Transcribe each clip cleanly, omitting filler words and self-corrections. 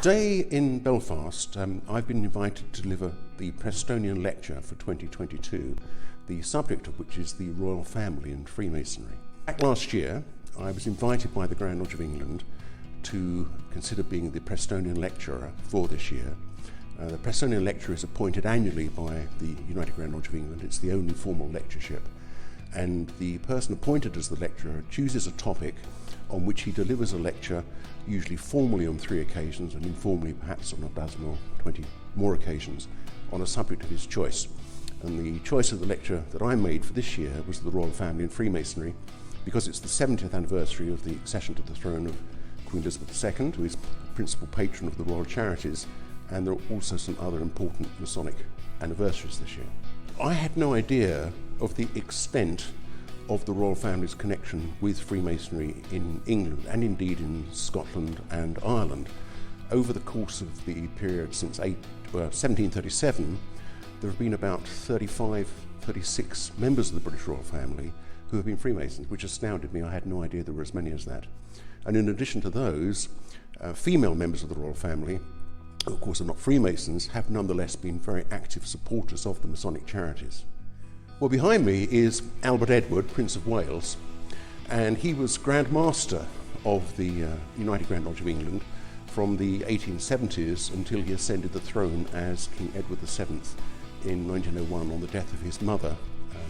Today in Belfast, I've been invited to deliver the Prestonian Lecture for 2022, the subject of which is the Royal Family and Freemasonry. Back last year, I was invited by the Grand Lodge of England to consider being the Prestonian Lecturer for this year. The Prestonian Lecturer is appointed annually by the United Grand Lodge of England. It's the only formal lectureship, and the person appointed as the lecturer chooses a topic on which he delivers a lecture, usually formally on 3 occasions and informally perhaps on a dozen or 20 more occasions, on a subject of his choice. And the choice of the lecture that I made for this year was the Royal Family and Freemasonry, because it's the 70th anniversary of the accession to the throne of Queen Elizabeth II, who is the principal patron of the Royal Charities, and there are also some other important Masonic anniversaries this year. I had no idea of the extent of the Royal Family's connection with Freemasonry in England and indeed in Scotland and Ireland. Over the course of the period since 1737, there have been about 36 members of the British Royal Family who have been Freemasons, which astounded me. I had no idea there were as many as that. And in addition to those, female members of the Royal Family, who of course are not Freemasons, have nonetheless been very active supporters of the Masonic charities. Well, behind me is Albert Edward, Prince of Wales, and he was Grand Master of the United Grand Lodge of England from the 1870s until he ascended the throne as King Edward VII in 1901 on the death of his mother,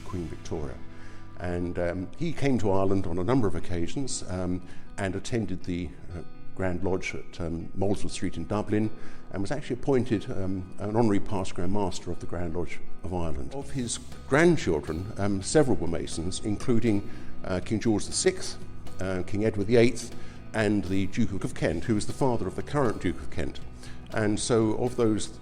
Queen Victoria. And he came to Ireland on a number of occasions and attended the Grand Lodge at Molesworth Street in Dublin, and was actually appointed an honorary past Grand Master of the Grand Lodge of Ireland. Of his grandchildren, several were Masons, including King George VI, King Edward VIII, and the Duke of Kent, who was the father of the current Duke of Kent. And so of those,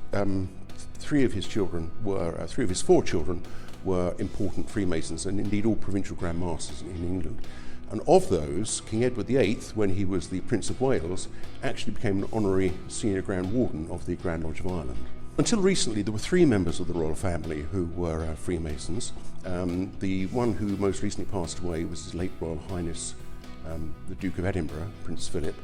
three of his 4 children were important Freemasons, and indeed all provincial Grand Masters in England. And of those, King Edward VIII, when he was the Prince of Wales, actually became an honorary senior Grand Warden of the Grand Lodge of Ireland. Until recently, there were 3 members of the Royal Family who were Freemasons. The one who most recently passed away was His late Royal Highness, the Duke of Edinburgh, Prince Philip.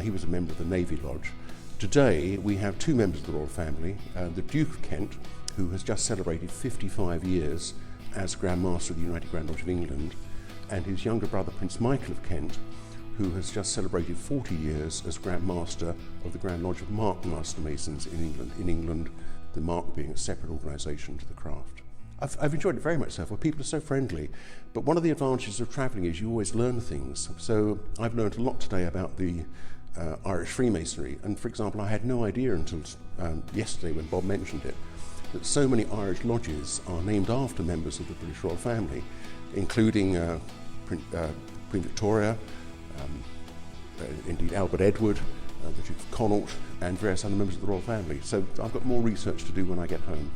He was a member of the Navy Lodge. Today, we have 2 members of the Royal Family, the Duke of Kent, who has just celebrated 55 years as Grand Master of the United Grand Lodge of England, and his younger brother, Prince Michael of Kent, who has just celebrated 40 years as Grand Master of the Grand Lodge of Mark Master Masons in England. In England, the Mark being a separate organisation to the craft. I've enjoyed it very much so far. People are so friendly, but one of the advantages of travelling is you always learn things. So I've learned a lot today about the Irish Freemasonry, and for example, I had no idea until yesterday when Bob mentioned it, that so many Irish lodges are named after members of the British Royal Family, including Queen Victoria, indeed Albert Edward, the Duke of Connaught, and various other members of the Royal Family. So I've got more research to do when I get home.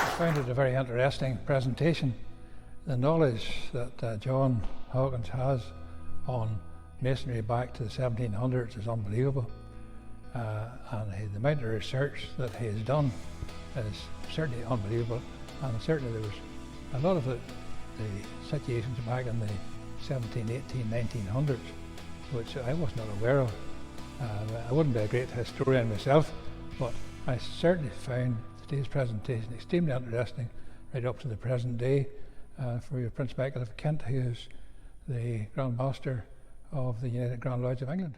I found it a very interesting presentation. The knowledge that John Hawkins has on Masonry back to the 1700s is unbelievable. And the amount of research that he has done is certainly unbelievable, and certainly there was a lot of the situations back in the 17, 18, 1900s which I was not aware of. I wouldn't be a great historian myself, but I certainly found today's presentation extremely interesting right up to the present day for your Prince Michael of Kent, who is the Grand Master of the United Grand Lodge of England.